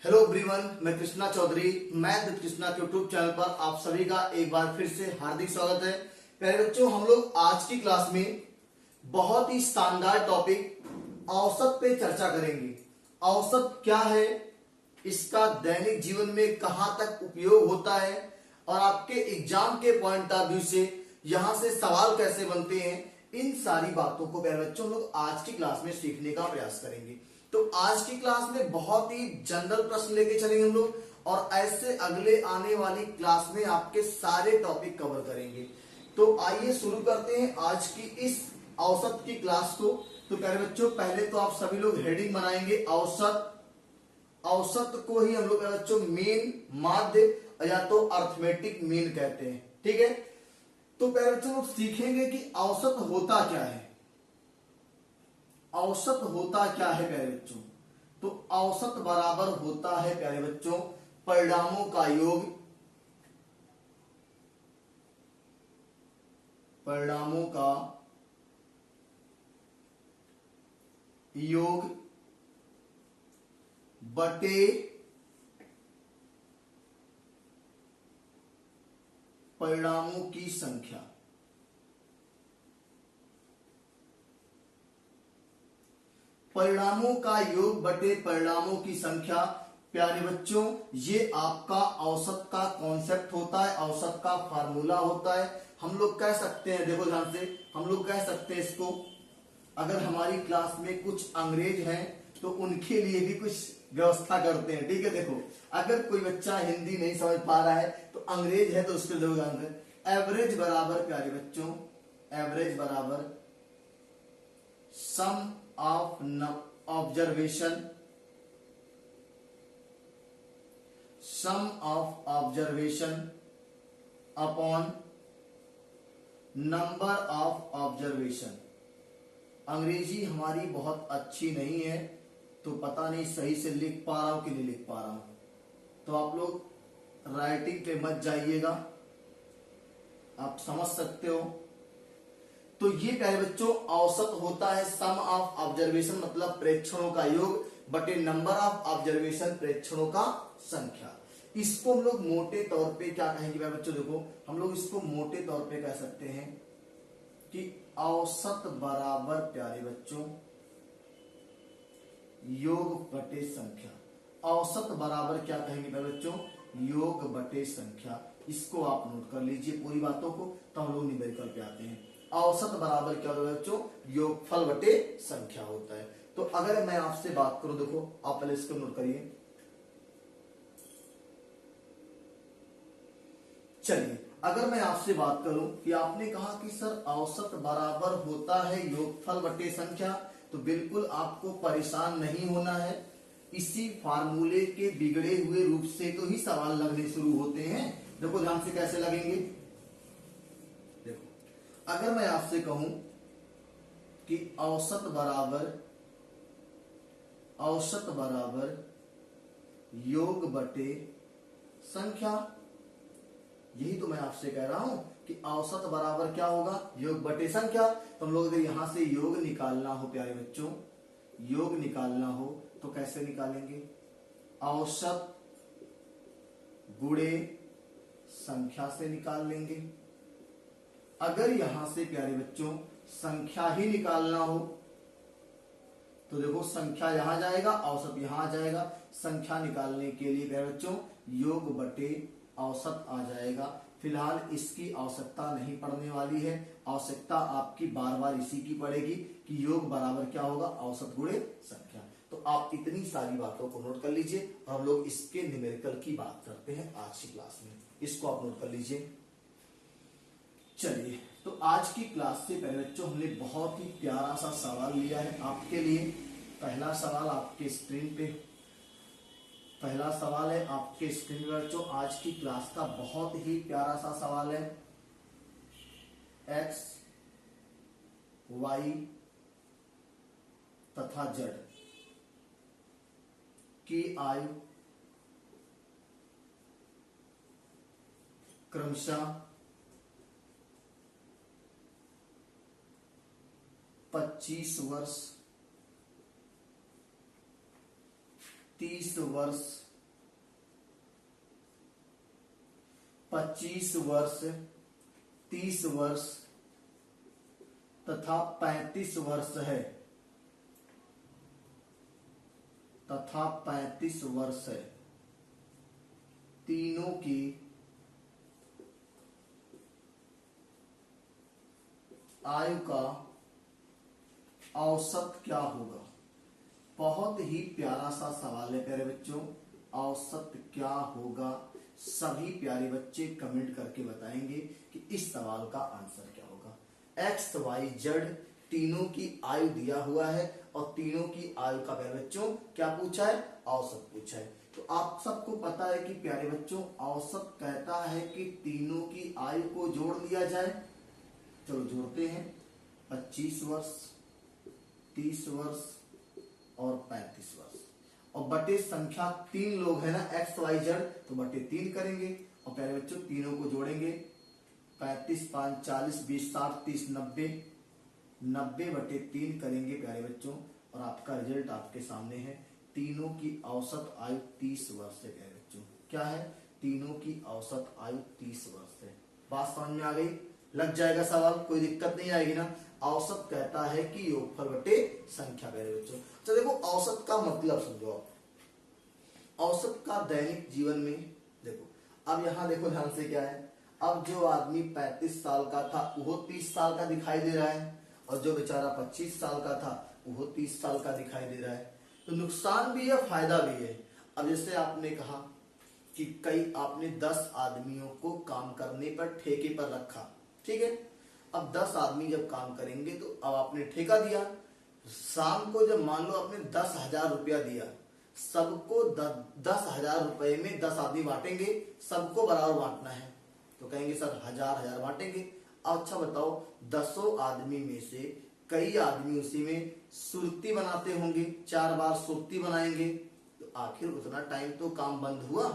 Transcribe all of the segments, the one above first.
Hello everyone, मैं Krishna Chaudhary math with Krishna के YouTube channel पर आप सभी का एक बार फिर से हार्दिक स्वागत है। प्यारे बच्चों, हम लोग आज की क्लास में बहुत ही शानदार टॉपिक औसत पे चर्चा करेंगे। औसत क्या है, इसका दैनिक जीवन में कहां तक उपयोग होता है और आपके एग्जाम के पॉइंट ऑफ व्यू से यहां से सवाल कैसे बनते हैं, इन सारी बातों को प्यारे बच्चों हम लोग आज की क्लास में सीखने का प्रयास करेंगे। तो आज की क्लास में बहुत ही जनरल प्रश्न लेके चलेंगे हम लोग और ऐसे अगले आने वाली क्लास में आपके सारे टॉपिक कवर करेंगे। तो आइए शुरू करते हैं आज की इस औसत की क्लास को। तो प्यारे बच्चों, पहले तो आप सभी लोग हेडिंग बनाएंगे औसत। औसत को ही हम लोग बच्चों मीन, माध्य या तो अर्थमेटिक मीन कहते हैं, ठीक है। तो प्यारे बच्चों लोग सीखेंगे कि औसत होता क्या है। औसत होता क्या है प्यारे बच्चों? तो औसत बराबर होता है प्यारे बच्चों परिणामों का योग। परिणामों का योग बटे परिणामों की संख्या। परिणामों का योग बटे परिणामों की संख्या। प्यारे बच्चों, ये आपका औसत का कॉन्सेप्ट होता है, औसत का फार्मूला होता है। हम लोग कह सकते हैं, देखो ध्यान से, हम लोग कह सकते हैं इसको, अगर हमारी क्लास में कुछ अंग्रेज हैं तो उनके लिए भी कुछ व्यवस्था करते हैं, ठीक है। देखो, अगर कोई बच्चा हिंदी नहीं समझ पा रहा है तो अंग्रेज है तो उसके लिए एवरेज बराबर प्यारे बच्चों, एवरेज बराबर sum of observation, sum of observation upon number of observation. अंग्रेजी हमारी बहुत अच्छी नहीं है तो पता नहीं सही से लिख पा रहा हूं कि नहीं लिख पा रहा हूं, तो आप लोग राइटिंग पे मत जाइएगा, आप समझ सकते हो। तो ये प्यारे बच्चों औसत होता है सम ऑफ ऑब्जर्वेशन, मतलब प्रेक्षणों का योग बटे नंबर ऑफ ऑब्जर्वेशन, प्रेक्षणों का संख्या। इसको हम लोग मोटे तौर पे क्या कहेंगे प्यारे बच्चों? देखो, हम लोग इसको मोटे तौर पे कह सकते हैं कि औसत बराबर प्यारे बच्चों योग बटे संख्या। औसत बराबर क्या कहेंगे प्यारे बच्चों? योग बटे संख्या। इसको आप नोट कर लीजिए पूरी बातों को, तो हम लोग न्यूमेरिकल पे आते हैं। औसत बराबर क्या होगा बच्चों? योगफल बटे संख्या होता है। तो अगर मैं आपसे बात करूं, देखो आप पहले इसको नोट करिए। चलिए, अगर मैं आपसे बात करूं कि आपने कहा कि सर औसत बराबर होता है योगफल बटे संख्या, तो बिल्कुल आपको परेशान नहीं होना है। इसी फार्मूले के बिगड़े हुए रूप से तो ही सवाल लगने शुरू होते हैं। देखो ध्यान से कैसे लगेंगे। देखो, अगर मैं आपसे कहूं कि औसत बराबर योग बटे संख्या, यही तो मैं आपसे कह रहा हूं कि औसत बराबर क्या होगा? योग बटे संख्या। तो हम लोग अगर यहां से योग निकालना हो प्यारे बच्चों, योग निकालना हो तो कैसे निकालेंगे? औसत गुणे संख्या से निकाल लेंगे। अगर यहां से प्यारे बच्चों संख्या ही निकालना हो तो देखो, संख्या यहां जाएगा, औसत यहां आ जाएगा। संख्या निकालने के लिए प्यारे बच्चों योग बटे औसत आ जाएगा। फिलहाल इसकी आवश्यकता नहीं पड़ने वाली है, आवश्यकता आपकी बार बार इसी की पड़ेगी कि योग बराबर क्या होगा? औसत गुणे संख्या। तो आप इतनी सारी बातों को नोट कर लीजिए और हम लोग इसके न्यूमेरिकल की बात करते हैं आज की क्लास में। इसको आप नोट कर लीजिए। चलिए, तो आज की क्लास से पहले बच्चों हमने बहुत ही प्यारा सा सवाल लिया है आपके लिए। पहला सवाल आपके स्क्रीन पे, पहला सवाल है आपके स्क्रीन पर बच्चों। आज की क्लास का बहुत ही प्यारा सा सवाल है। एक्स, वाई तथा जेड की आयु क्रमशः 25 वर्ष, 30 वर्ष 25 वर्ष, 30 वर्ष तथा 35 वर्ष है, तथा 35 वर्ष है, तीनों की आयु का औसत क्या होगा। बहुत ही प्यारा सा सवाल है प्यारे बच्चों, औसत क्या होगा। सभी प्यारे बच्चे कमेंट करके बताएंगे कि इस सवाल का आंसर क्या होगा। एक्स वाई जेड तीनों की आयु दिया हुआ है और तीनों की आयु का प्यारे बच्चों क्या पूछा है, औसत पूछा है। तो आप सबको पता है कि प्यारे बच्चों औसत कहता है कि तीनों की आयु को जोड़ लिया जाए। चलो जोड़ते हैं, 25 वर्ष, 30 वर्ष और 35 वर्ष, और बटे संख्या 3 लोग है ना, एक्स वाई जेड, तो बटे 3 करेंगे और प्यारे बच्चों तीनों को जोड़ेंगे। 35 5 40 20 60 30 90, 90 बटे 3 करेंगे प्यारे बच्चों, और आपका रिजल्ट आपके सामने है। तीनों की औसत आयु 30 वर्ष है प्यारे बच्चों। क्या है, तीनों की औसत आयु 30 वर्ष है। बात समझ में आ गई, लग जाएगा सवाल, कोई दिक्कत नहीं आएगी ना। औसत कहता है कि योगफल बटे संख्या प्यारे बच्चों। तो देखो औसत का मतलब समझो आप। औसत का दैनिक जीवन में देखो, अब यहां देखो ध्यान से क्या है, अब जो आदमी 35 साल का था वो 30 साल का दिखाई दे रहा है, और जो बेचारा 25 साल का था वो 30 साल का दिखाई दे रहा है। तो नुकसान भी है फायदा भी है। अब जैसे आपने कहा कि कई आपने 10 आदमियों को काम करने पर ठेके पर रखा, ठीक है। अब 10 आदमी जब काम करेंगे तो अब आपने ठेका दिया, शाम को जब मान लो आपने 10,000 रुपया दिया, सबको 10,000 रुपए में 10 आदमी बांटेंगे, सबको बराबर बांटना है। तो कहेंगे सर 1000 बांटेंगे। अच्छा बताओ, 10 आदमी में से कई आदमी उसी में सुर्ती बनाते होंगे, 4 बार सुर्ती बनाएंगे, तो आखिर उतना टाइम तो काम बंद हुआ,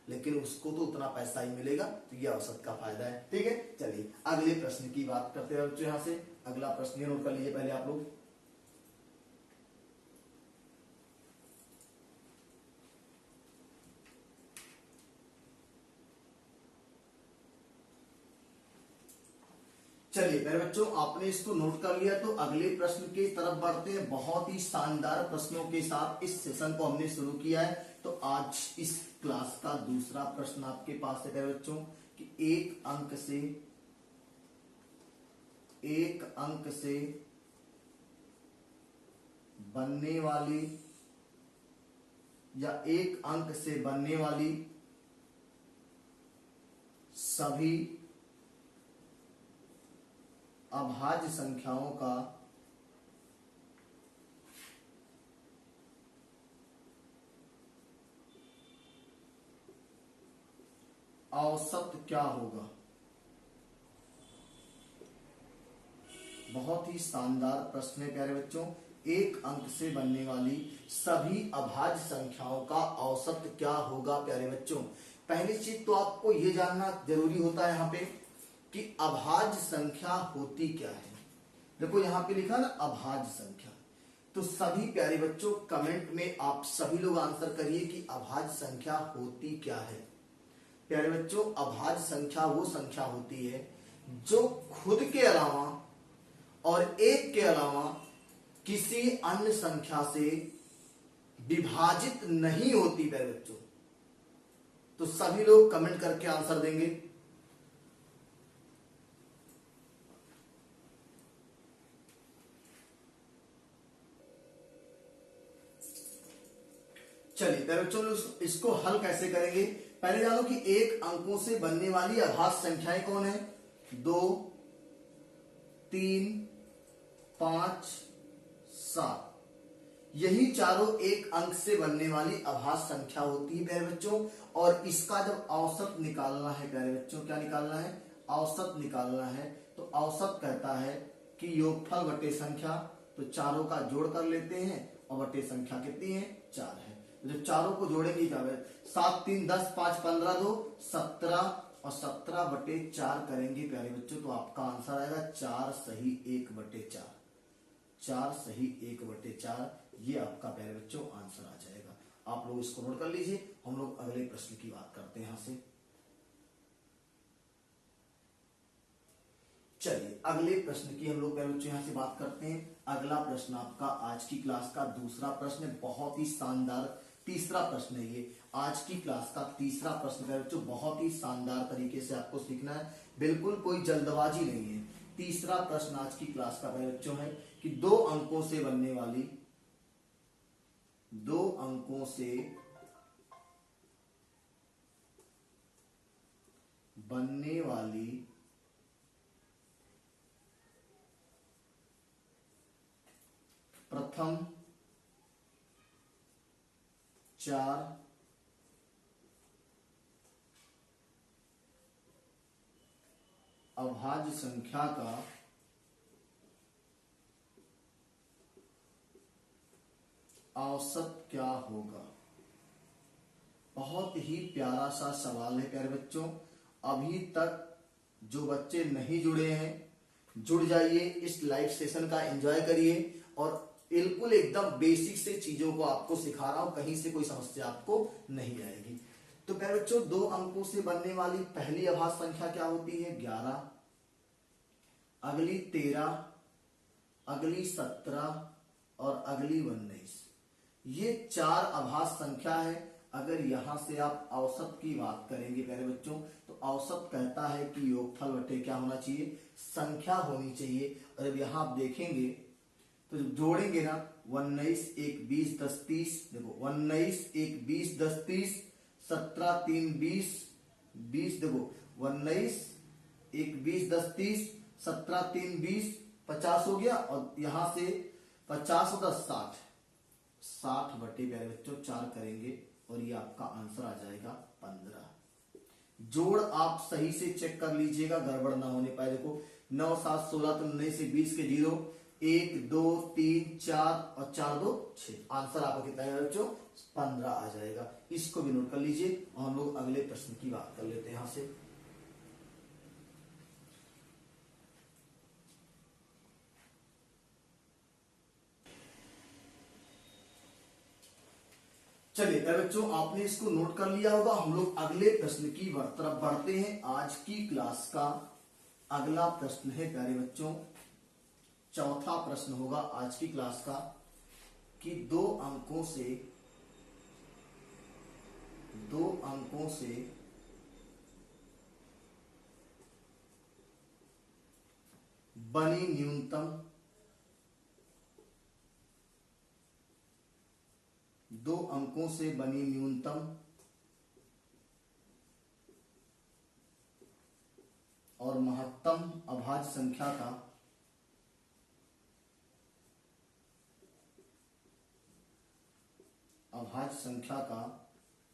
लेकिन उसको तो उतना पैसा ही मिलेगा। तो ये औसत का फायदा है, ठीक है। चलिए अगले प्रश्न की बात करते हैं बच्चों। यहां से अगला प्रश्न नोट कर लीजिए पहले आप लोग। चलिए मेरे बच्चों, आपने इसको नोट कर लिया तो अगले प्रश्न की तरफ बढ़ते हैं। बहुत ही शानदार प्रश्नों के साथ इस सेशन को हमने शुरू किया है। तो आज इस क्लास का दूसरा प्रश्न आपके पास है मेरे बच्चों कि एक अंक से बनने वाली या एक अंक से बनने वाली सभी अभाज्य संख्याओं का औसत क्या होगा। बहुत ही शानदार प्रश्न है प्यारे बच्चों। एक अंक से बनने वाली सभी अभाज्य संख्याओं का औसत क्या होगा प्यारे बच्चों। पहली चीज तो आपको यह जानना जरूरी होता है यहाँ पे कि अभाज्य संख्या होती क्या है। देखो यहाँ पे लिखा ना अभाज्य संख्या, तो सभी प्यारे बच्चों कमेंट में आप सभी लोग आंसर करिए कि अभाज्य संख्या होती क्या है। प्यारे बच्चों अभाज्य संख्या वो संख्या होती है जो खुद के अलावा और एक के अलावा किसी अन्य संख्या से विभाजित नहीं होती प्यारे बच्चों। तो सभी लोग कमेंट करके आंसर देंगे। चलिए प्यारे बच्चों इसको हल कैसे करेंगे। पहले जानो कि एक अंकों से बनने वाली अभाज्य संख्याएं कौन है। 2 3 5 7, यही चारों एक अंक से बनने वाली अभाज्य संख्या होती है प्यारे बच्चों। और इसका जब औसत निकालना है प्यारे बच्चों, क्या निकालना है, औसत निकालना है। तो औसत कहता है कि योगफल बटे संख्या, तो चारों का जोड़ कर लेते हैं और बटे संख्या कितनी है, 4 है। जब चारों को जोड़ेंगे क्या है, 7 3 10 5 15 2 17, और 17 बटे 4 करेंगे प्यारे बच्चों, तो आपका आंसर आएगा 4 सही 1 बटे 4। 4 सही 1 बटे 4, ये आपका प्यारे बच्चों आंसर आ जाएगा। आप लोग इसको नोट कर लीजिए। हम लोग अगले प्रश्न की बात करते हैं यहां से। चलिए अगले प्रश्न की हम लोग पहले बच्चों यहाँ से बात करते हैं। अगला प्रश्न आपका आज की क्लास का दूसरा प्रश्न है, बहुत ही शानदार तीसरा प्रश्न है ये। आज की क्लास का तीसरा प्रश्न है बच्चों, बहुत ही शानदार तरीके से आपको सीखना है, बिल्कुल कोई जल्दबाजी नहीं है। तीसरा प्रश्न आज की क्लास का बच्चों है कि दो अंकों से बनने वाली प्रथम 4 अभाज्य संख्या का औसत क्या होगा। बहुत ही प्यारा सा सवाल है प्यारे बच्चों। अभी तक जो बच्चे नहीं जुड़े हैं, जुड़ जाइए, इस लाइव सेशन का एंजॉय करिए और बिल्कुल एकदम बेसिक से चीजों को आपको सिखा रहा हूं, कहीं से कोई समस्या आपको नहीं आएगी। तो प्यारे बच्चों, दो अंकों से बनने वाली पहली अभाज्य संख्या क्या होती है? 11, अगली 13, अगली 17 और अगली 19। ये 4 अभाज्य संख्या है। अगर यहां से आप औसत की बात करेंगे प्यारे बच्चों, तो औसत कहता है कि योगफल बटे क्या होना चाहिए? संख्या होनी चाहिए। और अब यहां आप देखेंगे तो जब जोड़ेंगे ना, 19 1 20 10 30, देखो 19 1 20 10 30, 17 3 20 20, देखो 19 1 20 10 30, 17 3 20, 50 हो गया। और यहां से 50 और 10 60 बटे प्यारे बच्चों 4 करेंगे और ये आपका आंसर आ जाएगा 15। जोड़ आप सही से चेक कर लीजिएगा, गड़बड़ ना होने पाए। देखो 9 7 16, तो 19 से 20 के 0, 1 2 3 4 और 4 2 6। आंसर आपका कितना है बच्चों? 15 आ जाएगा। इसको भी नोट कर लीजिए और हम लोग अगले प्रश्न की बात कर लेते हैं यहां से। चलिए बच्चों, आपने इसको नोट कर लिया होगा। हम लोग अगले प्रश्न की तरफ बढ़ते हैं। आज की क्लास का अगला प्रश्न है प्यारे बच्चों, चौथा प्रश्न होगा आज की क्लास का कि दो अंकों से बनी न्यूनतम और महत्तम अभाज्य संख्या का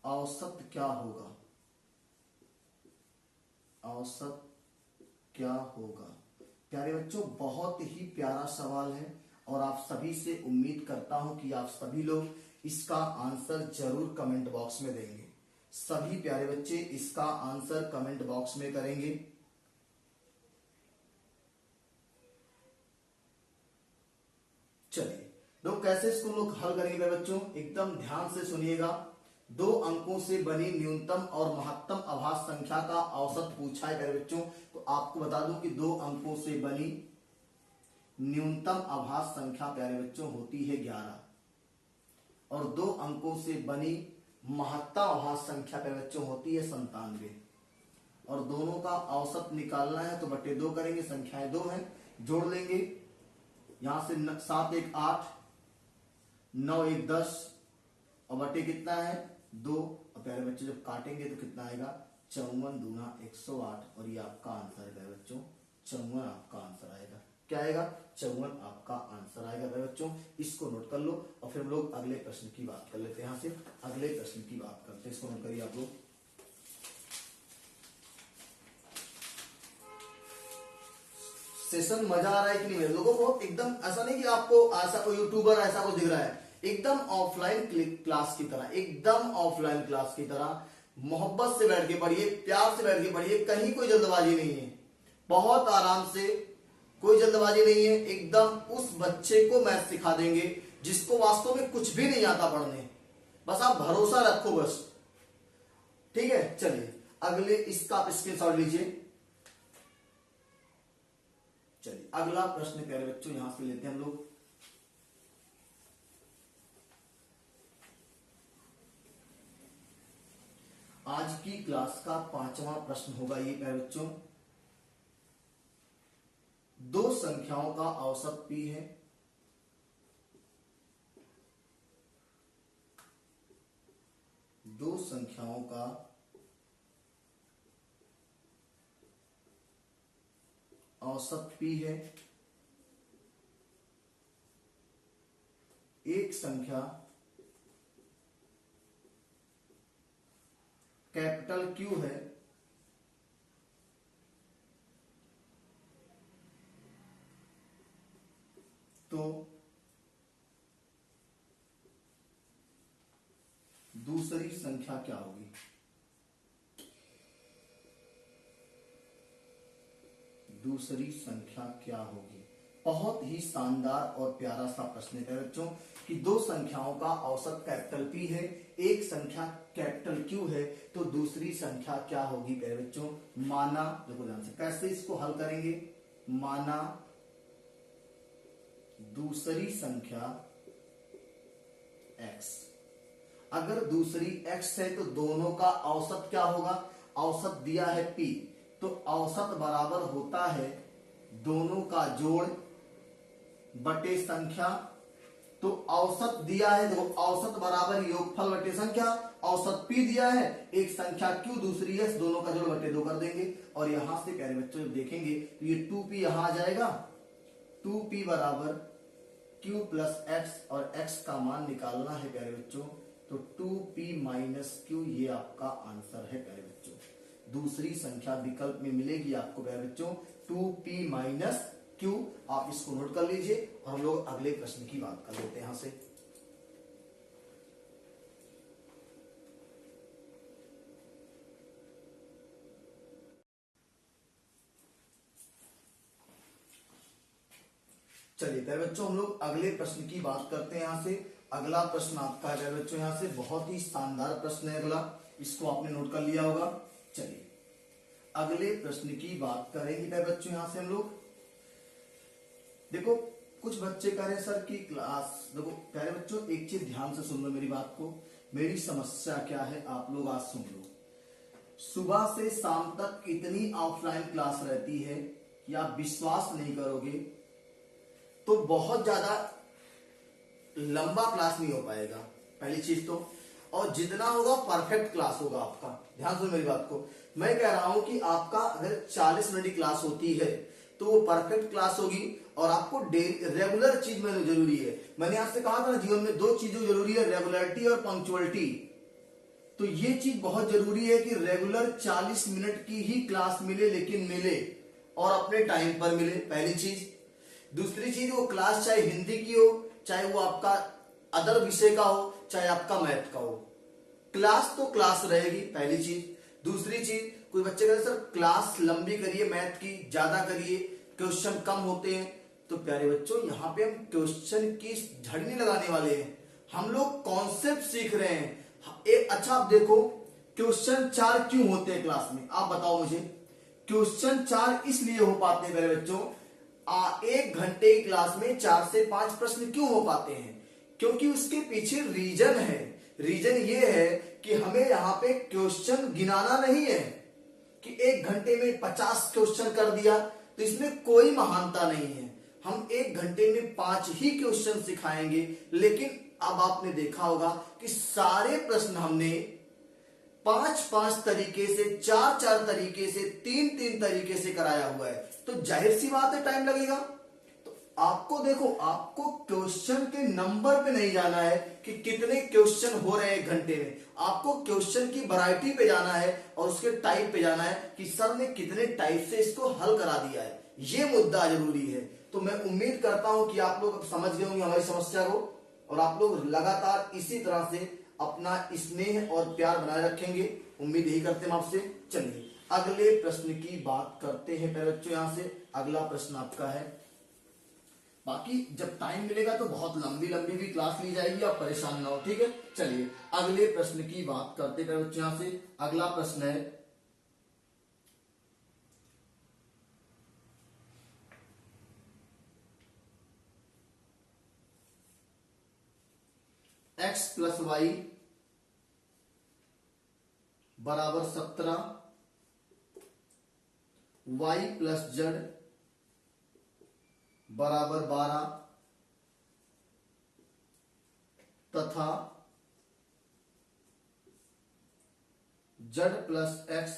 औसत क्या होगा? प्यारे बच्चों, बहुत ही प्यारा सवाल है और आप सभी से उम्मीद करता हूं कि आप सभी लोग इसका आंसर जरूर कमेंट बॉक्स में देंगे। सभी प्यारे बच्चे इसका आंसर कमेंट बॉक्स में करेंगे। चलिए लोग कैसे इसको लोग हल करेंगे बच्चों, एकदम ध्यान से सुनिएगा। दो अंकों से बनी न्यूनतम और महत्तम अभाज्य संख्या का औसत पूछा है प्यारे बच्चों। तो आपको बता दूं कि दो अंकों से बनी न्यूनतम अभाज्य संख्या प्यारे बच्चों होती है 11 और दो अंकों से बनी महत्तम अभाज्य संख्या प्यारे बच्चों होती है 97 और दोनों का औसत निकालना है तो बटे 2 करेंगे। संख्याएं 2 हैं, जोड़ लेंगे। यहां से 7 1 8, 9 1 10 और बटे कितना है 2। और प्यारे बच्चे जब काटेंगे तो कितना आएगा? 54 दूना 108 और ये आपका आंसर है प्यारे बच्चों। 54 आपका आंसर आएगा। क्या आएगा? 54 आपका आंसर आएगा प्यारे बच्चों। इसको नोट कर लो और फिर हम लोग अगले प्रश्न की बात कर लेते हैं। यहां से अगले प्रश्न की बात करते हैं, इसको नोट करिए आप लोग। सेशन मजा आ रहा है कि नहीं मेरे लोगों को? एकदम ऐसा नहीं कि आपको ऐसा कोई यूट्यूबर ऐसा कुछ दिख रहा है, एकदम ऑफलाइन क्लास की तरह, एकदम ऑफलाइन क्लास की तरह मोहब्बत से बैठ के पढ़िए, प्यार से बैठ के पढ़िए। कहीं कोई जल्दबाजी नहीं है, बहुत आराम से, कोई जल्दबाजी नहीं है। एकदम उस बच्चे को मैथ सिखा देंगे जिसको वास्तव में कुछ भी नहीं आता पढ़ने, बस आप भरोसा रखो बस। ठीक है, चलिए अगले इसका आप स्क्रीनशॉट लीजिए। चलिए अगला प्रश्न प्यारे बच्चों यहां से लेते हैं हम लोग। आज की क्लास का 5वां प्रश्न होगा ये प्यारे बच्चों। दो संख्याओं का औसत p है। दो संख्याओं का औसत p है। एक संख्या कैपिटल Q है तो दूसरी संख्या क्या होगी? दूसरी संख्या क्या होगी? बहुत ही शानदार और प्यारा सा प्रश्न है बच्चों कि दो संख्याओं का औसत कैपिटल P है, एक संख्या कैपिटल Q है, तो दूसरी संख्या क्या होगी प्यारे बच्चों? माना, देखो ध्यान से कैसे इसको हल करेंगे। माना दूसरी संख्या x, अगर दूसरी x है तो दोनों का औसत क्या होगा? औसत दिया है P, तो औसत बराबर होता है दोनों का जोड़ बटे संख्या। तो औसत दिया है, देखो औसत बराबर योगफल बटे संख्या। औसत P दिया है, एक संख्या Q दूसरी S, दोनों का जोड़ बटे 2 कर देंगे। और यहां से प्यारे बच्चों जब देखेंगे तो ये 2P यहां आ जाएगा। 2P बराबर Q प्लस x, और x का मान निकालना है प्यारे बच्चों, तो 2P माइनस Q ये आपका आंसर है प्यारे बच्चों। दूसरी संख्या विकल्प में मिलेगी आपको प्यारे बच्चों 2P माइनस Q। आप इसको नोट कर लीजिए और हम लोग अगले प्रश्न की बात कर लेते हैं यहां से। चलिए प्यारे बच्चों हम लोग अगले प्रश्न की बात करते हैं यहां से। अगला प्रश्न आपका है प्यारे बच्चों यहां से, बहुत ही शानदार प्रश्न है अगला, इसको आपने नोट कर लिया होगा। चलिए अगले प्रश्न की बात करेंगे प्यारे बच्चों यहां से हम लोग। देखो कुछ बच्चे कह रहे हैं सर की क्लास, देखो प्यारे बच्चों एक चीज ध्यान से सुन लो मेरी बात को। मेरी समस्या क्या है आप लोग आज सुन लो। सुबह से शाम तक इतनी ऑफलाइन क्लास रहती है कि आप विश्वास नहीं करोगे, तो बहुत ज्यादा लंबा क्लास नहीं हो पाएगा पहली चीज तो, और जितना होगा परफेक्ट क्लास होगा आपका। ध्यान सुनो मेरी बात को, मैं कह रहा हूं कि आपका अगर 40 मिनट की क्लास होती है तो वो परफेक्ट क्लास होगी। और आपको रेगुलर चीज में जरूरी है। मैंने आपसे कहा था ना जीवन में दो चीजें जरूरी है, रेगुलरिटी और पंक्चुअलिटी। तो ये चीज बहुत जरूरी है कि रेगुलर 40 मिनट की ही क्लास मिले, लेकिन मिले और अपने टाइम पर मिले, पहली चीज। दूसरी चीज वो क्लास चाहे हिंदी की हो, चाहे वो आपका अदर विषय का हो, चाहे आपका मैथ का हो, क्लास तो क्लास रहेगी, पहली चीज। दूसरी चीज कोई बच्चे कहते सर क्लास लंबी करिए, मैथ की ज्यादा करिए, क्वेश्चन कम होते हैं। तो प्यारे बच्चों यहाँ पे हम क्वेश्चन की झड़ी नहीं लगाने वाले हैं, हम लोग कॉन्सेप्ट सीख रहे हैं। एक अच्छा आप देखो क्वेश्चन 4 क्यों होते हैं क्लास में, आप बताओ मुझे। क्वेश्चन 4 इसलिए हो पाते हैं प्यारे बच्चों, 1 घंटे की क्लास में 4 से 5 प्रश्न क्यों हो पाते हैं? क्योंकि उसके पीछे रीजन है। रीजन ये है कि हमें यहाँ पे क्वेश्चन गिनाना नहीं है कि 1 घंटे में 50 क्वेश्चन कर दिया, तो इसमें कोई महानता नहीं है। हम 1 घंटे में 5 ही क्वेश्चन सिखाएंगे, लेकिन अब आपने देखा होगा कि सारे प्रश्न हमने 5-5 तरीके से, 4-4 तरीके से, 3-3 तरीके से कराया हुआ है। तो जाहिर सी बात है टाइम लगेगा। तो आपको देखो, आपको क्वेश्चन के नंबर पे नहीं जाना है कि कितने क्वेश्चन हो रहे हैं 1 घंटे में, आपको क्वेश्चन की वैरायटी पे जाना है और उसके टाइप पे जाना है कि सर ने कितने टाइप से इसको हल करा दिया है। ये मुद्दा जरूरी है। तो मैं उम्मीद करता हूं कि आप लोग समझ गए होंगे हमारी समस्या को, और आप लोग लगातार इसी तरह से अपना स्नेह और प्यार बनाए रखेंगे, उम्मीद यही करते हैं आपसे। चलिए अगले प्रश्न की बात करते हैं प्यारे बच्चों। यहां से अगला प्रश्न आपका है, बाकी जब टाइम मिलेगा तो बहुत लंबी लंबी भी क्लास ली जाएगी, आप परेशान ना हो, ठीक है। चलिए अगले प्रश्न की बात करते हैं प्यारे बच्चों। यहां से अगला प्रश्न है, एक्स प्लस वाई बराबर 17, वाई प्लस जेड बराबर 12 तथा जेड प्लस एक्स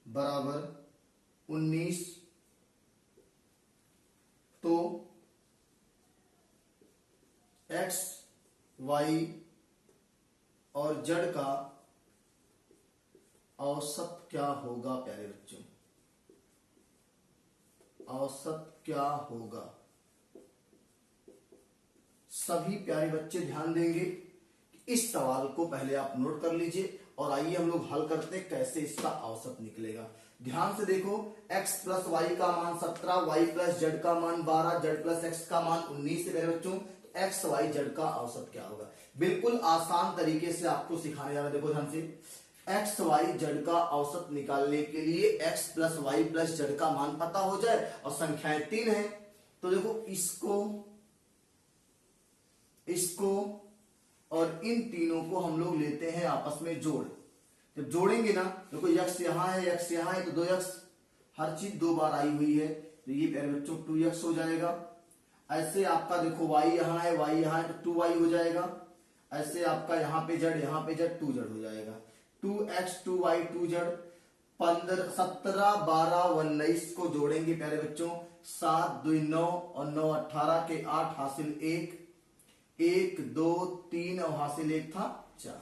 बराबर 19, तो एक्स वाई और जेड का औसत क्या होगा प्यारे बच्चों? औसत क्या होगा? सभी प्यारे बच्चे ध्यान देंगे। इस सवाल को पहले आप नोट कर लीजिए और आइए हम लोग हल करते हैं कैसे इसका औसत निकलेगा। ध्यान से देखो, x प्लस वाई का मान 17, y प्लस जेड का मान 12, जेड प्लस एक्स का मान 19 है मेरे बच्चों। एक्स वाई जेड का औसत क्या होगा? बिल्कुल आसान तरीके से आपको सिखाने जा रहा है। देखो ध्यान से, एक्स वाई जेड का औसत निकालने के लिए x plus y plus z का मान पता हो जाए और संख्याएं 3 है, तो देखो इसको और इन तीनों को हम लोग लेते हैं आपस में जोड़। जब जोड़ेंगे ना, देखो यक्स यहां है, यक्स यहां है, तो 2x, हर चीज 2 बार आई हुई है, तो ये प्यारे बच्चों 2x हो जाएगा। ऐसे आपका देखो y यहां है, y यहां है, तो 2y हो जाएगा। ऐसे आपका यहाँ पे z, यहाँ पे z, 2z हो जाएगा। 2x 2y 2z, 15 17 12 19 को जोड़ेंगे प्यारे बच्चों, 7 2 9 और 9 18 के 8 हासिल 1, 1 2 3 और हासिल 1 था 4।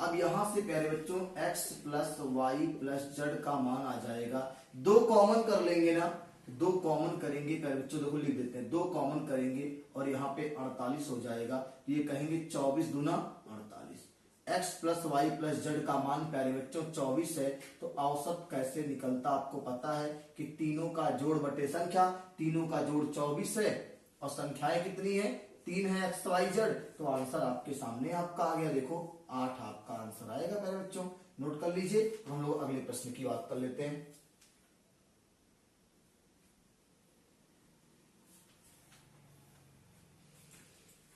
अब यहां से प्यारे बच्चों x plus y plus z का मान आ जाएगा। 2 कॉमन कर लेंगे ना, 2 कॉमन करेंगे प्यारे बच्चों, देखो लिख देते हैं, 2 कॉमन करेंगे और यहाँ पे 48 हो जाएगा। तो ये कहेंगे 24 दूना 48। x plus y plus z का मान प्यारे बच्चों 24 है, तो औसत कैसे निकलता आपको पता है कि तीनों का जोड़ बटे संख्या, तीनों का जोड़ 24 है और संख्याएं कितनी है? 3 है एक्स वाई जेड, तो आंसर आपके सामने आपका आ गया। देखो 8 आपका आंसर आएगा प्यारे बच्चों, नोट कर लीजिए। हम लोग अगले प्रश्न की बात कर लेते हैं।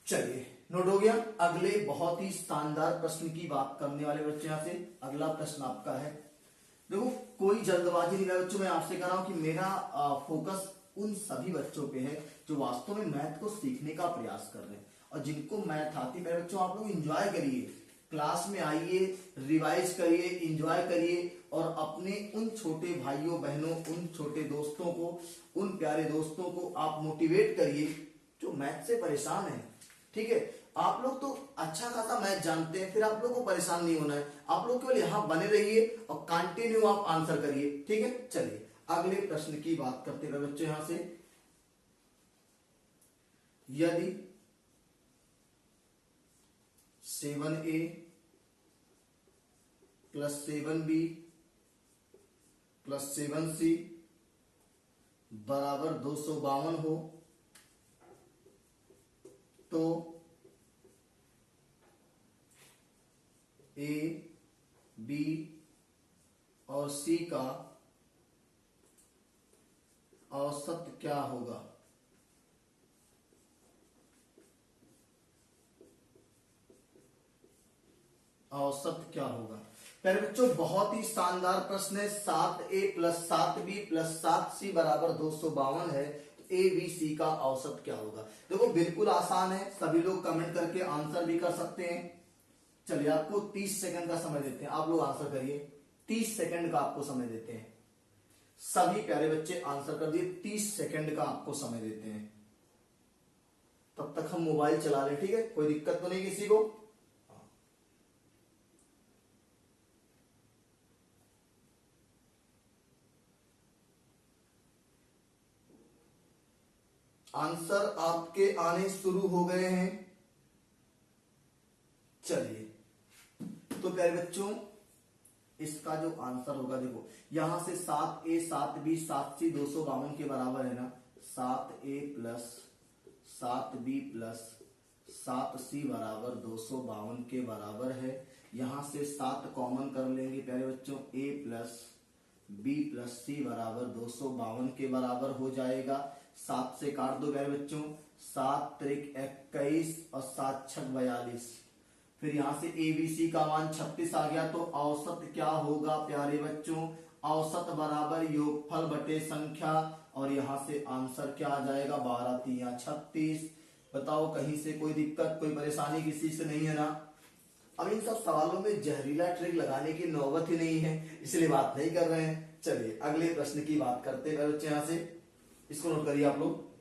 चलिए नोट हो गया। अगले बहुत ही शानदार प्रश्न की बात करने वाले बच्चे यहां से अगला प्रश्न आपका है। देखो कोई जल्दबाजी नहीं है बच्चों, मैं आपसे कह रहा हूं कि मेरा फोकस उन सभी बच्चों पे है जो वास्तव में मैथ को सीखने का प्रयास कर रहे हैं और जिनको मैथ आती है। बच्चों आप लोग एंजॉय करिए, क्लास में आइए, रिवाइज करिए, एंजॉय करिए और अपने उन छोटे भाइयों बहनों, उन छोटे दोस्तों को, उन प्यारे दोस्तों को आप मोटिवेट करिए जो मैथ से परेशान है। ठीक है, आप लोग तो अच्छा खासा मैथ जानते हैं, फिर आप लोग को परेशान नहीं होना है। आप लोग केवल यहां बने रहिए और कंटिन्यू आप आंसर करिए। ठीक है, चलिए अगले प्रश्न की बात करते हैं बच्चों। यहां से यदि 7a plus 7b plus 7c बराबर 252 हो, तो ए बी और सी का औसत क्या होगा? औसत क्या होगा? पहले बच्चों बहुत ही शानदार प्रश्न है। 7a plus 7b plus 7c बराबर 252 है, तो ए बी सी का औसत क्या होगा? देखो बिल्कुल आसान है, सभी लोग कमेंट करके आंसर भी कर सकते हैं। चलिए आपको 30 सेकंड का समय देते हैं, आप लोग आंसर करिए। 30 सेकंड का आपको समय देते हैं, सभी प्यारे बच्चे आंसर कर दिए। 30 सेकंड का आपको समय देते हैं, तब तक हम मोबाइल चला लें। ठीक है, कोई दिक्कत तो नहीं किसी को? आंसर आपके आने शुरू हो गए हैं। चलिए तो प्यारे बच्चों इसका जो आंसर होगा, देखो यहां से 7a 7b 7c 252 के बराबर है ना। 7a plus 7b plus 7c बराबर 252 के बराबर है। यहां से 7 कॉमन कर लेंगे प्यारे बच्चों, a plus b plus c बराबर 252 के बराबर हो जाएगा। 7 से काट दो प्यारे बच्चों, 7 त्रिक 21 और 7 छक 42। फिर यहां से ABC का मान 36 आ गया, तो औसत क्या होगा प्यारे बच्चों? औसत बराबर योगफल बटे संख्या, और यहां से आंसर क्या आ जाएगा? 12 3 36। बताओ कहीं से कोई दिक्कत, कोई परेशानी किसी से नहीं है ना? अब इन सब सवालों में जहरीला ट्रिक लगाने की नौबत ही नहीं है, इसलिए बात नहीं कर रहे हैं। चलिए अगले प्रश्न की बात करते हैं बच्चे। यहां से इसको नोट करिए आप लोग।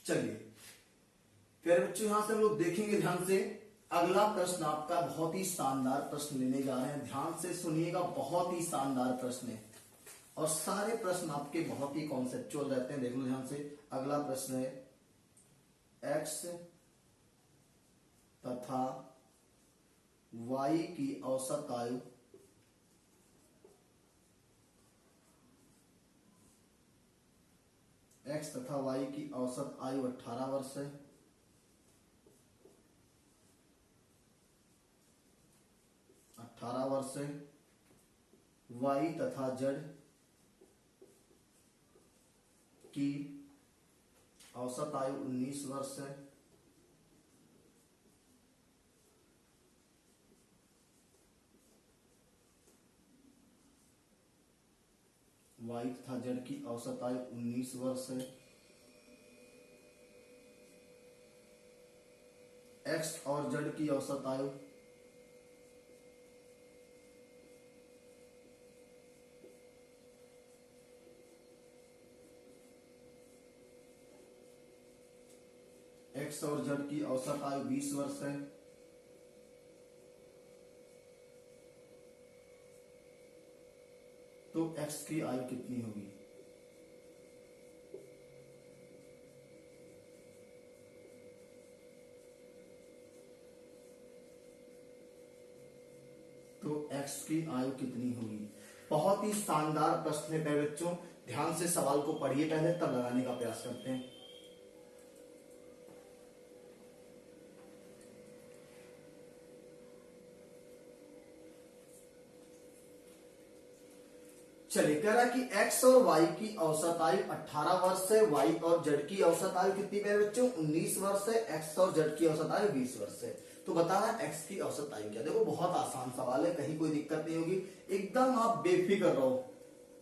चलिए फिर बच्चों यहां से हम लोग देखेंगे ध्यान से। अगला प्रश्न आपका बहुत ही शानदार प्रश्न लेने जा रहे हैं, ध्यान से सुनिएगा। बहुत ही शानदार प्रश्न है और सारे प्रश्न आपके बहुत ही कॉन्सेप्चुअल रहते हैं। देख लो ध्यान से। अगला प्रश्न है एक्स तथा वाई की औसत आयु एक्स तथा वाई की औसत आयु 18 वर्ष है। वाई तथा जेड की औसत आयु 19 वर्ष है। वाई तथा जेड की औसत आयु 19 वर्ष है। एक्स और जेड की औसत आयु एक्स और जेड की औसत आयु 20 वर्ष है। तो एक्स की आयु कितनी होगी? तो एक्स की आयु कितनी होगी? बहुत ही शानदार प्रश्न है प्यारे बच्चों, ध्यान से सवाल को पढ़िए पहले, तब लगाने का प्रयास करते हैं। चलिए कह रहा है कि x और y की औसत आयु 18 वर्ष है, y और z की औसत आयु कितनी है बच्चों? 19 वर्ष है। x और z की औसत आयु 20 वर्ष है। तो बताना x की औसत आयु क्या? देखो बहुत आसान सवाल है, कहीं कोई दिक्कत नहीं होगी, एकदम आप बेफिक्र रहो।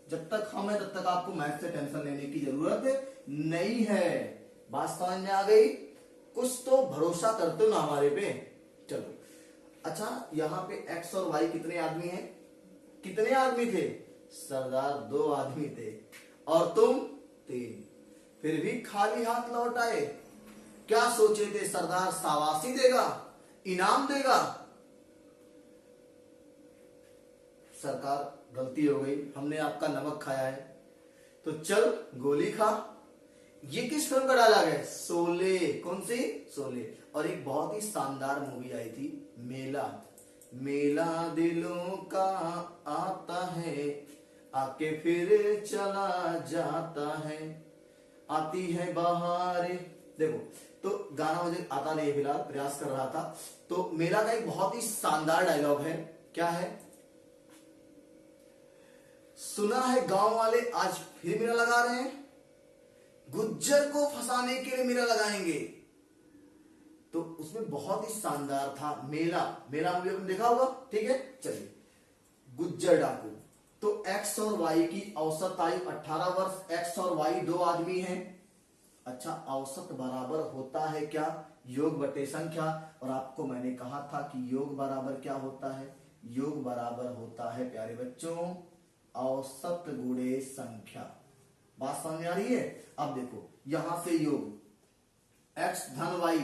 जब तक हम है तब तक आपको मैथ से टेंशन लेने की जरूरत नहीं है। बात समझ में आ गई? कुछ तो भरोसा करते हो ना हमारे पे। चलो अच्छा, यहाँ पे x और y कितने आदमी हैं? कितने आदमी थे सरदार? 2 आदमी थे और तुम 3। फिर भी खाली हाथ लौट आए। क्या सोचे थे सरदार? शाबाशी देगा, इनाम देगा? सरकार गलती हो गई, हमने आपका नमक खाया है, तो चल गोली खा। ये किस फिल्म का डायलॉग है? शोले। कौन सी? शोले। और एक बहुत ही शानदार मूवी आई थी मेला। मेला दिलों का आता है, आके फिर चला जाता है, आती है बहार। देखो तो गाना मुझे आता नहीं फिलहाल, प्रयास कर रहा था। तो मेला का एक बहुत ही शानदार डायलॉग है। क्या है? सुना है गांव वाले आज फिर मेला लगा रहे हैं, गुज्जर को फंसाने के लिए मेला लगाएंगे। तो उसमें बहुत ही शानदार था मेला। मेला मूवी आपने देखा होगा, ठीक है। चलिए गुज्जर डाकू। तो x और y की औसत आयु 18 वर्ष, x और y 2 आदमी हैं। अच्छा, औसत बराबर होता है क्या? योग बटे संख्या। और आपको मैंने कहा था कि योग बराबर क्या होता है? योग बराबर होता है प्यारे बच्चों औसत गुणे संख्या। बात समझ में आ रही है? अब देखो यहां से योग x धन y,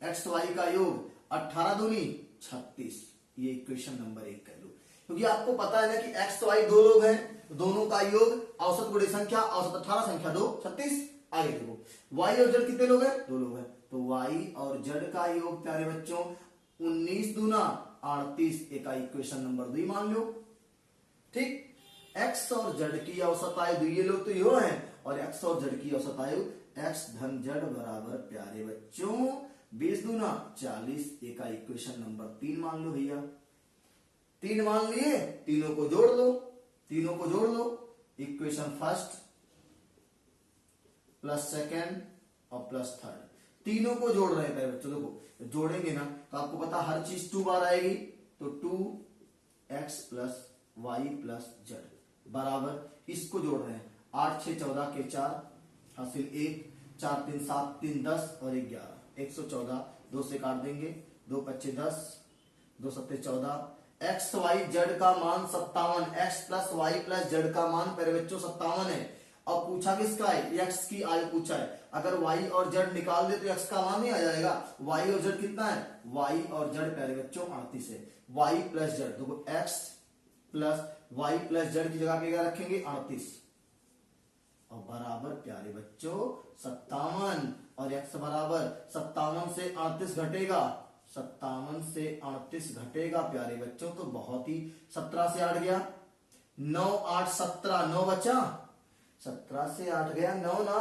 x y का योग 18 दूनी 36, ये इक्वेशन नंबर 1 कर लो। क्योंकि आपको पता है ना कि x y 2 लोग हैं, दोनों का योग औसत गुणे संख्या, औसत 18 संख्या 2 36। आगे देखो, y और z कितने लोग हैं? 2 लोग हैं, तो y और z का योग प्यारे बच्चों 19 दूना 38 का इक्वेशन नंबर 2 मान लो। ठीक, x और z की औसत आयु ये लोग तो यो है, और x और z की औसत आयु x धन z बराबर प्यारे बच्चों 20 दूना 40 का इक्वेशन नंबर 3 मान लो भैया। 3 मान लिए, तीनों को जोड़ लो, तीनों को जोड़ लो, इक्वेशन फर्स्ट प्लस सेकेंड और प्लस थर्ड, तीनों को जोड़ रहे हैं प्यारे बच्चों। देखो जोड़ेंगे ना तो आपको पता हर चीज 2 बार आएगी, तो 2x plus y plus Z बराबर इसको जोड़ रहे हैं, 8 6 14 के 4 हासिल 1, 4 3 7 3 10 और 1 11, 114, 2 से काट देंगे, 2 25 10, 2 7 14, एक्स वाई जेड का मान 57, x plus y plus z का मान प्यारे बच्चों 57 है। अब पूछा किसका है? एक्स की आयु पूछा है। अगर वाई और जेड निकाल दे तो एक्स का मान ही आ जाएगा। वाई और जेड कितना है? वाई और जेड प्यारे बच्चों 38 है। वाई प्लस जेड, देखो x plus y plus z की जगह पे क्या रखेंगे? 38 और बराबर प्यारे बच्चों 57, और एक्स बराबर 57 से 38 घटेगा, 57 से 38 घटेगा प्यारे बच्चों, तो बहुत ही 17 से 8 गया, 9 8 17, 9 बचा, 17 से 8 गया 9 ना,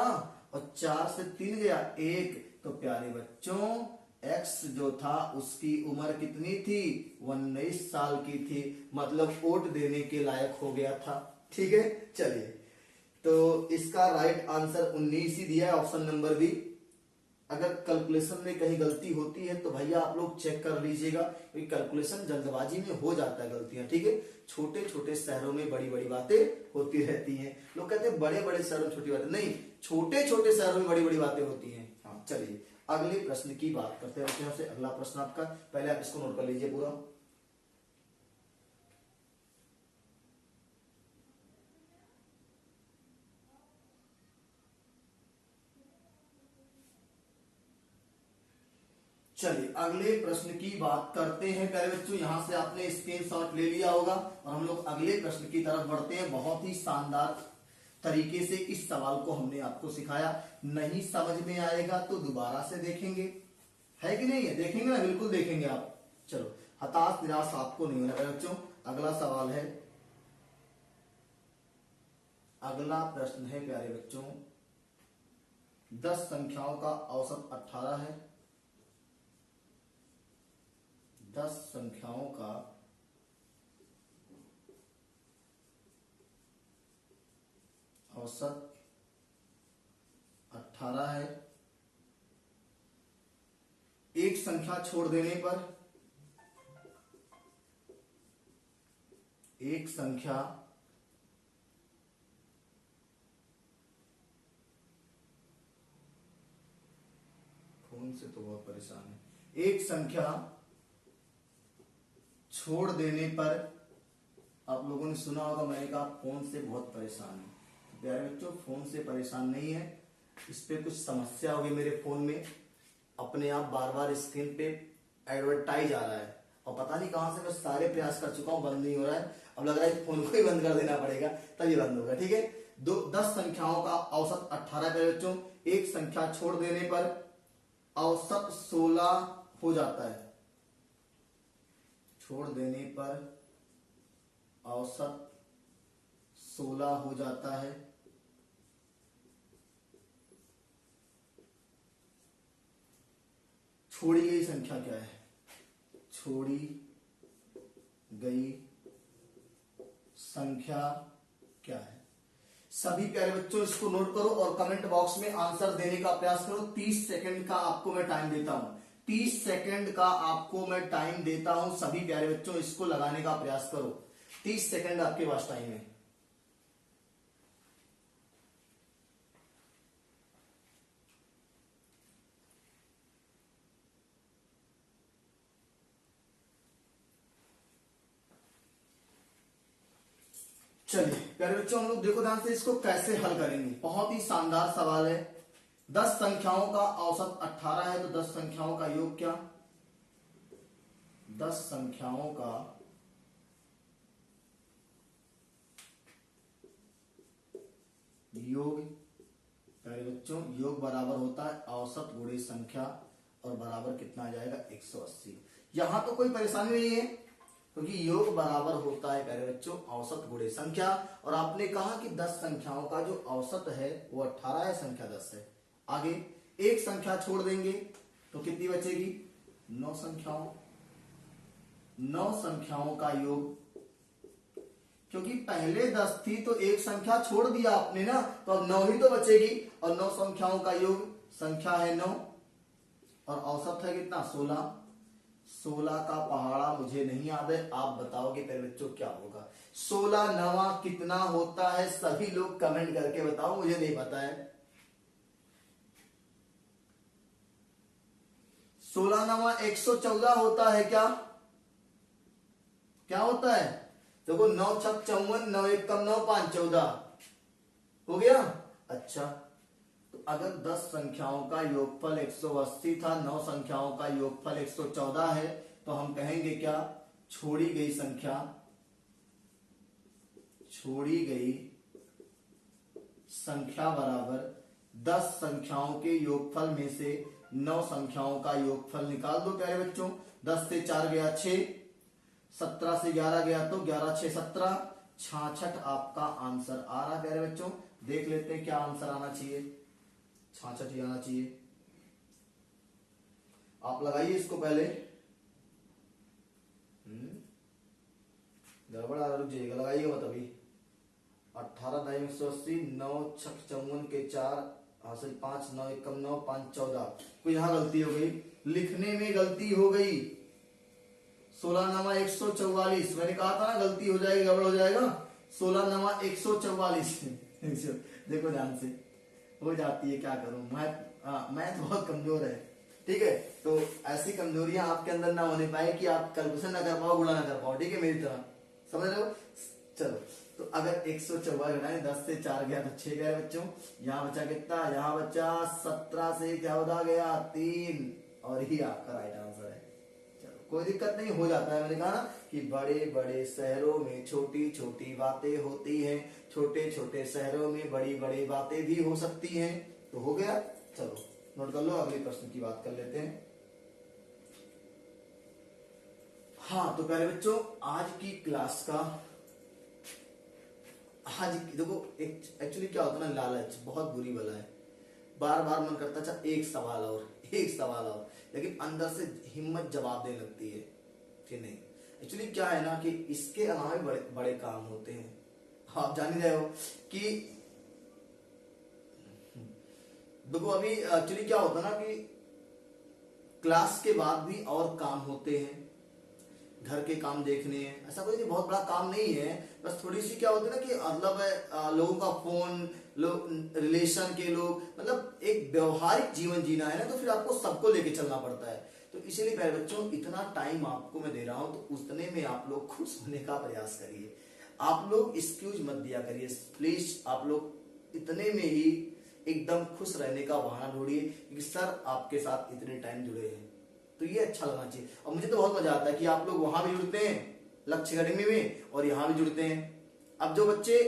और 4 से 3 गया 1, तो प्यारे बच्चों x जो था उसकी उम्र कितनी थी? 19 साल की थी, मतलब वोट देने के लायक हो गया था। ठीक है, चलिए तो इसका राइट आंसर 19 ही दिया है, ऑप्शन नंबर बी। अगर कैलकुलेशन में कहीं गलती होती है तो भैया आप लोग चेक कर लीजिएगा, क्योंकि कैलकुलेशन जल्दबाजी में हो जाता है गलतियां। ठीक है, छोटे छोटे शहरों में बड़ी बड़ी बातें होती रहती हैं। लोग कहते हैं बड़े बड़े शहरों में छोटी बातें, नहीं, छोटे छोटे शहरों में बड़ी बड़ी बातें होती हैं। हाँ चलिए अगले प्रश्न की बात करते हैं। अगला प्रश्न आपका, पहले आप इसको नोट कर लीजिए पूरा। चलिए अगले प्रश्न की बात करते हैं प्यारे बच्चों। यहां से आपने स्क्रीनशॉट ले लिया होगा और हम लोग अगले प्रश्न की तरफ बढ़ते हैं। बहुत ही शानदार तरीके से इस सवाल को हमने आपको सिखाया। नहीं समझ में आएगा तो दोबारा से देखेंगे, है कि नहीं है? देखेंगे ना, बिल्कुल देखेंगे आप। चलो हताश निराश आपको नहीं होना प्यारे बच्चों। अगला सवाल है, अगला प्रश्न है प्यारे बच्चों, 10 संख्याओं का औसत 18 है। 10 संख्याओं का औसत 18 है। एक संख्या छोड़ देने पर, एक संख्या फोन से तो बहुत परेशान है। एक संख्या छोड़ देने पर, आप लोगों ने सुना होगा, मैंने कहा फोन से बहुत परेशान है। तो प्यारे बच्चों फोन से परेशान नहीं है, इस पे कुछ समस्या होगी मेरे फोन में, अपने आप बार बार स्क्रीन पे एडवर्टाइज आ रहा है और पता नहीं कहां से मैं सारे प्रयास कर चुका हूं, बंद नहीं हो रहा है। अब लग रहा है फोन को ही बंद कर देना पड़ेगा तभी बंद होगा। ठीक है, 10 संख्याओं का औसत 18 प्यारे बच्चों। एक संख्या छोड़ देने पर औसत 16 हो जाता है। छोड़ देने पर औसत 16 हो जाता है। छोड़ी गई संख्या क्या है? छोड़ी गई संख्या क्या है? सभी प्यारे बच्चों इसको नोट करो और कमेंट बॉक्स में आंसर देने का प्रयास करो। 30 सेकंड का आपको मैं टाइम देता हूं, 30 सेकंड का आपको मैं टाइम देता हूं। सभी प्यारे बच्चों इसको लगाने का प्रयास करो, 30 सेकंड आपके पास टाइम है। चलिए प्यारे बच्चों हम लोग देखो ध्यान से इसको कैसे हल करेंगे। बहुत ही शानदार सवाल है। 10 संख्याओं का औसत 18 है, तो 10 संख्याओं का योग क्या? 10 संख्याओं का योग प्यारे प्यारे बच्चों, योग बराबर होता है औसत गुणे संख्या और बराबर कितना आ जाएगा 180। यहां तो कोई परेशानी नहीं है क्योंकि योग बराबर होता है प्यारे बच्चों औसत गुणे संख्या। और आपने कहा कि 10 संख्याओं का जो औसत है वो 18 है, संख्या 10 है। आगे एक संख्या छोड़ देंगे तो कितनी बचेगी? 9 संख्याओं। 9 संख्याओं का योग, क्योंकि पहले 10 थी तो एक संख्या छोड़ दिया आपने ना, तो अब 9 ही तो बचेगी। और 9 संख्याओं का योग, संख्या है 9 और औसत है कितना? 16। 16 का पहाड़ा मुझे नहीं याद है, आप बताओगे मेरे बच्चों क्या होगा? 16 नवा कितना होता है? सभी लोग कमेंट करके बताओ, मुझे नहीं पता है। 16 नवा 114 होता है क्या? क्या होता है? देखो 9 छक 54, 9 एक कम 9, 5 14 हो गया। अच्छा, तो अगर 10 संख्याओं का योगफल 180 था, 9 संख्याओं का योगफल 114 है, तो हम कहेंगे क्या? छोड़ी गई संख्या, छोड़ी गई संख्या बराबर 10 संख्याओं के योगफल में से 9 संख्याओं का योगफल निकाल दो प्यारे बच्चों। 10 से 4 गया 6, 17 से 11 गया तो 11 6 17, 66 आपका आंसर आ रहा है प्यारे बच्चों। देख लेते हैं क्या आंसर आना चाहिए। 66 ही आना चाहिए। आप लगाइए इसको पहले। गड़बड़ आ रहा, रुक जाइएगा, लगाइएगा मत अभी। 18 दाई 180, 9 छक 54 के 4 हासिल 5, 9 एक कम 9, 5 14। कोई यहाँ गलती हो गई, लिखने में गलती हो गई। 16 नवा 144, मैंने कहा था ना गलती हो जाएगी, गड़बड़ हो जाएगा। 16 नवा 144 देखो ध्यान से, हो जाती है, क्या करूं। मैथ बहुत कमजोर है, ठीक है। तो ऐसी कमजोरियां आपके अंदर ना होने पाए कि आप कैलकुलेशन ना कर पाओ, गुणा ना कर पाओ, ठीक है, मेरी तरह, समझ रहे हो। चलो, तो अगर 144 घटाएं, 10 से 4 गया तो 6 गया बच्चों। यहाँ बचा कितना? यहाँ बचा 17 से 14 गया 3, और ही आपका राइट आंसर है। कोई दिक्कत नहीं, हो जाता है। मैंने कहा ना कि बड़े बड़े शहरों में छोटी छोटी बातें होती हैं, छोटे छोटे शहरों में बड़ी बड़ी बातें भी हो सकती हैं। तो हो गया। चलो नोट कर लो, अगले प्रश्न की बात कर लेते हैं। हाँ, तो प्यारे बच्चों, आज की क्लास का, आज देखो एक्चुअली क्या होता है ना, लालच बहुत बुरी बला है। बार बार मन करता अच्छा एक सवाल और, एक सवाल और, लेकिन अंदर से हिम्मत जवाब देने लगती है कि नहीं। एक्चुअली क्या है ना कि इसके अलावा भी बड़े बड़े काम होते हैं। आप जान ही रहे हो कि देखो अभी एक्चुअली क्या होता है ना कि क्लास के बाद भी और काम होते हैं, घर के काम देखने हैं। ऐसा कोई बहुत बड़ा काम नहीं है, बस थोड़ी सी क्या होती है ना कि मतलब लोगों का फोन, लोग रिलेशन के लोग, मतलब एक व्यवहारिक जीवन जीना है ना, तो फिर आपको सबको लेके चलना पड़ता है। तो इसीलिए प्यारे बच्चों, इतना टाइम आपको मैं दे रहा हूं, तो उतने में आप लोग खुश होने का प्रयास करिए। आप लोग एक्सक्यूज मत दिया करिए प्लीज। आप लोग इतने में ही एकदम खुश रहने का बहाना ढूंढिए कि सर आपके साथ इतने टाइम जुड़े हैं, तो ये अच्छा लगना चाहिए। और मुझे तो बहुत मजा आता है कि आप लोग वहां भी जुड़ते हैं लक्ष्य अकेडमी में, और यहाँ भी जुड़ते हैं। अब जो बच्चे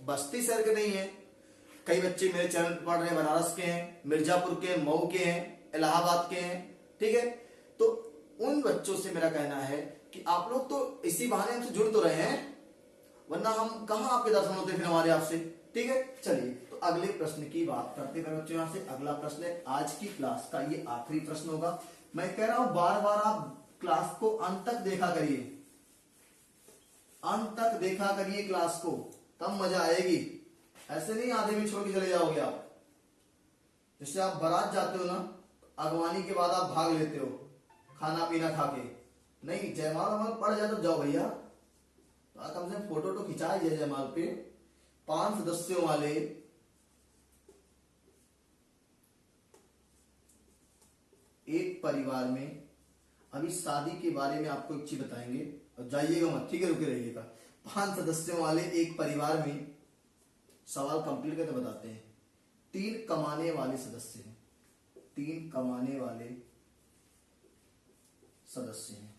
बस्ती शहर के नहीं है, कई बच्चे मेरे चैनल पर पढ़ रहे हैं, बनारस के हैं, मिर्जापुर के, मऊ के हैं, इलाहाबाद के हैं, ठीक है। तो उन बच्चों से मेरा कहना है कि आप लोग तो इसी बहाने हमसे जुड़ तो रहे हैं, वरना हम कहाँ आपके दर्शन होते फिर हमारे आपसे, ठीक है। चलिए, तो अगले प्रश्न की बात करते हैं बच्चों। यहाँ से अगला प्रश्न है आज की क्लास का, ये आखिरी प्रश्न होगा। मैं कह रहा हूं बार बार आप क्लास को अंत तक देखा करिए, अंत तक देखा करिए क्लास को, तब मजा आएगी। ऐसे नहीं आधे में छोड़ के चले जाओगे आप। जैसे आप बारात जाते हो ना, अगवानी के बाद आप भाग लेते हो खाना पीना खा के, नहीं जयमाल पड़ जाए तो जाओ भैया, तो कम से कम फोटो तो खिंचाए जयमाल पे। 5 सदस्यों वाले एक परिवार में, अभी शादी के बारे में आपको एक चीज बताएंगे, और जाइएगा मत, ठीक है, रुके रहिएगा। 5 सदस्यों वाले एक परिवार में, सवाल कंप्लीट करके बताते हैं। 3 कमाने वाले सदस्य हैं, 3 कमाने वाले सदस्य हैं।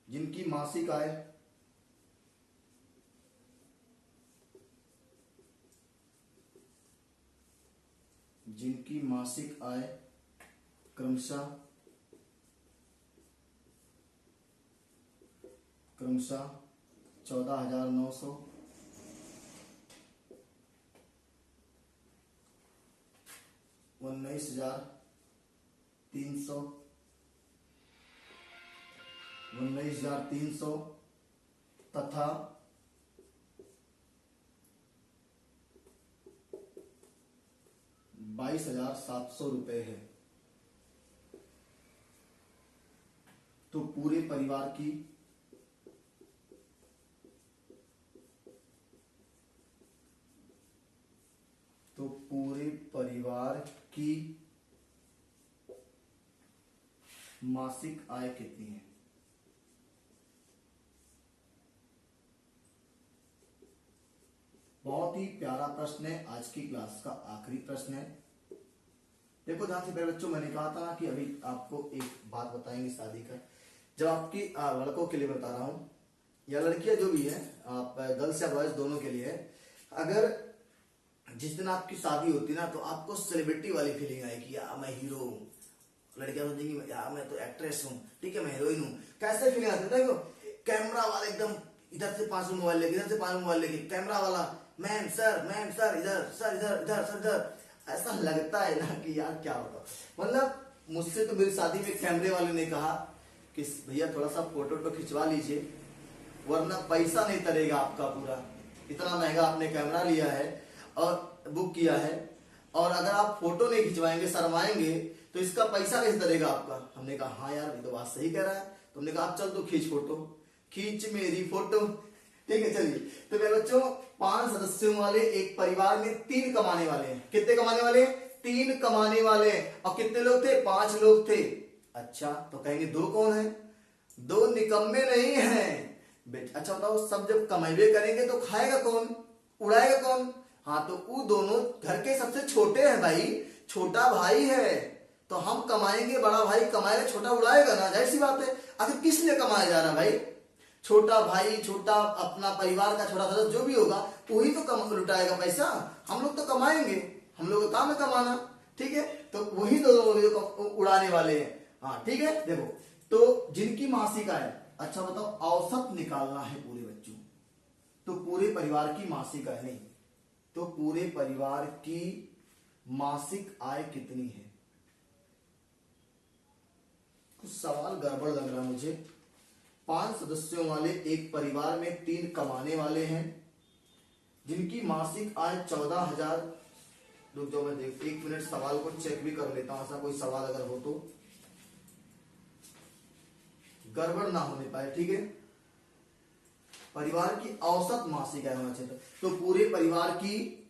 जिनकी मासिक आय जिनकी मासिक आय क्रमशः 14,900, 19,300, 19,300 तथा 22,700 रुपए है। तो पूरे परिवार की मासिक आय कितनी है? बहुत ही प्यारा प्रश्न है, आज की क्लास का आखिरी प्रश्न है। देखो ध्यान से मेरे बच्चों, मैंने कहा था कि अभी आपको एक बात बताएंगे शादी का, जब आपकी लड़कों के लिए बता रहा हूं या लड़कियां जो भी है, आप गर्ल्स या बॉयज दोनों के लिए, अगर जिस दिन आपकी शादी होती है ना, तो आपको सेलिब्रिटी वाली फीलिंग आएगी, यार मैं हीरो हूँ। लड़कियां सोचेंगी यार मैं तो एक्ट्रेस हूँ, ठीक है मैं हीरोइन हूँ। कैसे फीलिंग आती है देखो, कैमरा वाला एकदम इधर से 5 मोबाइल लेके, इधर से 5 मोबाइल लेके, कैमरा वाला मैम सर इधर सर इधर इधर सर इधर। ऐसा लगता है ना कि यार क्या होता। मतलब मुझसे तो मेरी शादी में कैमरे वाले ने कहा कि भैया थोड़ा सा फोटो तो खिंचवा लीजिए, वरना पैसा नहीं तरेगा आपका पूरा। इतना महंगा आपने कैमरा लिया है और बुक किया है, और अगर आप फोटो नहीं खिंचवाएंगे, शर्माएंगे, तो इसका पैसा कैसे तरेगा आपका। हमने कहा हाँ यार ये तो बात सही कह रहा है। तो हमने कहा आप चल तो खींच फोटो, खींच मेरी फोटो, ठीक है चलिए। तो मेरे बच्चों 5 सदस्यों वाले एक परिवार में 3 कमाने वाले हैं। कितने कमाने वाले हैं? 3 कमाने वाले हैं। और कितने लोग थे? 5 लोग थे। अच्छा तो कहेंगे 2 कौन है? 2 निकम्मे नहीं है। अच्छा बताओ, सब जब कमाइबे करेंगे तो खाएगा कौन, उड़ाएगा कौन? हाँ तो वो दोनों घर के सबसे छोटे हैं भाई, छोटा भाई है। तो हम कमाएंगे, बड़ा भाई कमाएगा, छोटा उड़ाएगा ना, जाहिर सी बात है। आखिर किस लिए कमाया जा रहा है भाई? छोटा भाई, छोटा अपना परिवार का छोटा सदस्य जो भी होगा वही तो लुटाएगा पैसा। हम लोग तो कमाएंगे, हम लोग का काम है कमाना, ठीक है। तो वही दोनों उड़ाने वाले हैं। हाँ ठीक है। देखो तो जिनकी मासिक आय, अच्छा बताओ औसत निकालना है पूरे बच्चों, तो पूरे परिवार की मासिक आय नहीं, तो पूरे परिवार की मासिक आय कितनी है? कुछ सवाल गड़बड़ लग रहा है मुझे। 5 सदस्यों वाले एक परिवार में 3 कमाने वाले हैं, जिनकी मासिक आय 14,000। रुक जाओ मैं देख 1 मिनट सवाल को चेक भी कर लेता हूं, ऐसा कोई सवाल अगर हो तो गड़बड़ ना होने पाए, ठीक है। परिवार की औसत मासिक आय होना चाहिए। तो पूरे परिवार की,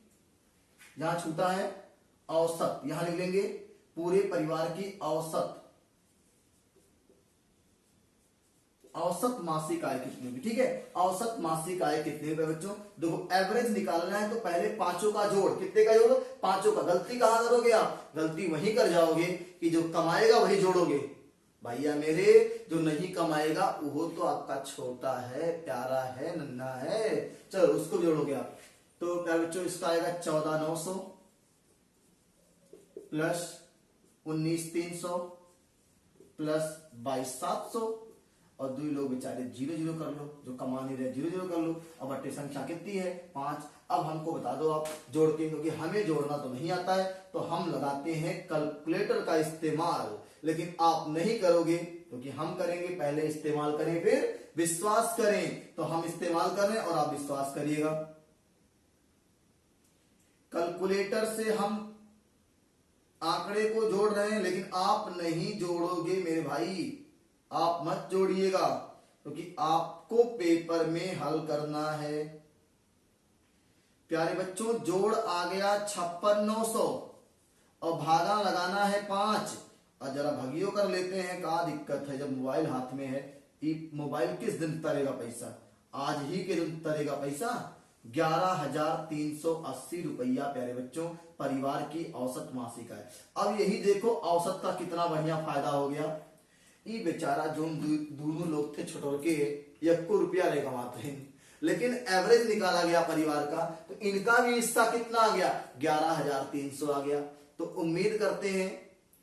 यहां छूटा है औसत, यहां लिख लेंगे पूरे परिवार की औसत मासिक आय कितनी होगी, ठीक है। औसत मासिक आय कितनी है बच्चों? देखो एवरेज निकालना है तो पहले पांचों का जोड़, कितने का जोड़? 5 का। गलती कहां करोगे आप? गलती वहीं कर जाओगे कि जो कमाएगा वही जोड़ोगे। भैया मेरे, जो नहीं कमाएगा वो तो आपका छोटा है, प्यारा है, नन्हा है, चलो उसको जोड़ोगे आप। तो प्यारे बच्चों इसका आएगा 14,900 प्लस 19,300 प्लस 22,700, और 2 लोग बेचारे 0-0 कर लो, जो कमा नहीं रहे 0-0 कर लो। अब बट्टे संख्या कितनी है? 5। अब हमको बता दो आप जोड़ के, क्योंकि हमें जोड़ना तो नहीं आता है, तो हम लगाते हैं कैलकुलेटर का इस्तेमाल। लेकिन आप नहीं करोगे क्योंकि हम करेंगे, पहले इस्तेमाल करें फिर विश्वास करें। तो हम इस्तेमाल कर रहे हैं और आप विश्वास करिएगा। कैलकुलेटर से हम आंकड़े को जोड़ रहे हैं, लेकिन आप नहीं जोड़ोगे मेरे भाई, आप मत जोड़िएगा, क्योंकि आपको पेपर में हल करना है। प्यारे बच्चों जोड़ आ गया 56,900 और भागा लगाना है 5। और जरा भगियो कर लेते हैं, कहा दिक्कत है जब मोबाइल हाथ में है। मोबाइल किस दिन तरेगा पैसा? आज ही के दिन तरेगा पैसा। 11,380 रुपया प्यारे बच्चों परिवार की औसत मासिक आय। अब यही देखो औसत का कितना बढ़िया फायदा हो गया। ये बेचारा जो दोनों लोग थे छोटोके, 1 रुपया नहीं कमाते हैं, लेकिन एवरेज निकाला गया परिवार का, तो इनका भी हिस्सा कितना आ गया? 11,300 आ गया। तो उम्मीद करते हैं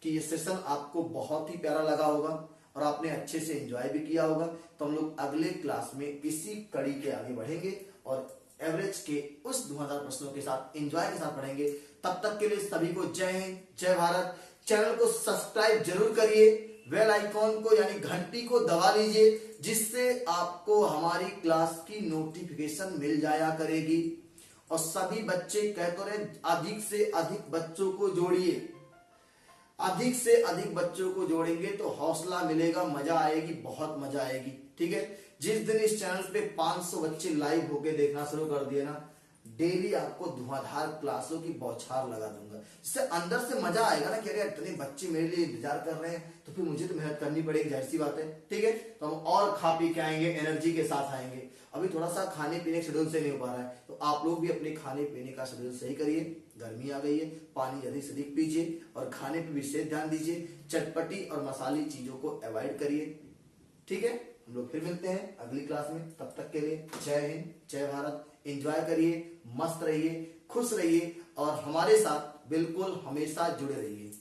कि ये सेशन आपको बहुत ही प्यारा लगा होगा और आपने अच्छे से एंजॉय भी किया होगा। तो हम लोग अगले क्लास में इसी कड़ी के आगे बढ़ेंगे और एवरेज के उस 2000 प्रश्नों के साथ एंजॉय के साथ पढ़ेंगे। तब तक के लिए सभी को जय हिंद, जय भारत। चैनल को सब्सक्राइब जरूर करिए, बेल आइकॉन को यानी घंटी को दबा लीजिए, जिससे आपको हमारी क्लास की नोटिफिकेशन मिल जाया करेगी। और सभी बच्चे कहते रहे अधिक से अधिक बच्चों को जोड़िए, अधिक से अधिक बच्चों को जोड़ेंगे तो हौसला मिलेगा, मजा आएगी, बहुत मजा आएगी। ठीक है, जिस दिन इस चैनल पे 500 बच्चे लाइव होके देखना शुरू कर दिए ना, डेली आपको धुआंधार क्लासों की बौछार लगा दूंगा, जिससे अंदर से मजा आएगा ना कि अरे इतने बच्चे मेरे लिए इंतजार कर रहे हैं, तो फिर मुझे तो मेहनत करनी पड़ेगी, जाहिर सी बात है। ठीक है, तो हम और खा पी के आएंगे, एनर्जी के साथ आएंगे। अभी थोड़ा सा खाने पीने के शेड्यूल से नहीं हो पा रहा है, तो आप लोग भी अपने खाने पीने का शेड्यूल सही करिए। गर्मी आ गई है, पानी अधिक से अधिक पीजिए और खाने पे विशेष ध्यान दीजिए। चटपटी और मसाली चीजों को अवॉइड करिए। ठीक है, हम लोग फिर मिलते हैं अगली क्लास में। तब तक के लिए जय हिंद, जय भारत। एंजॉय करिए, मस्त रहिए, खुश रहिए और हमारे साथ बिल्कुल हमेशा जुड़े रहिए।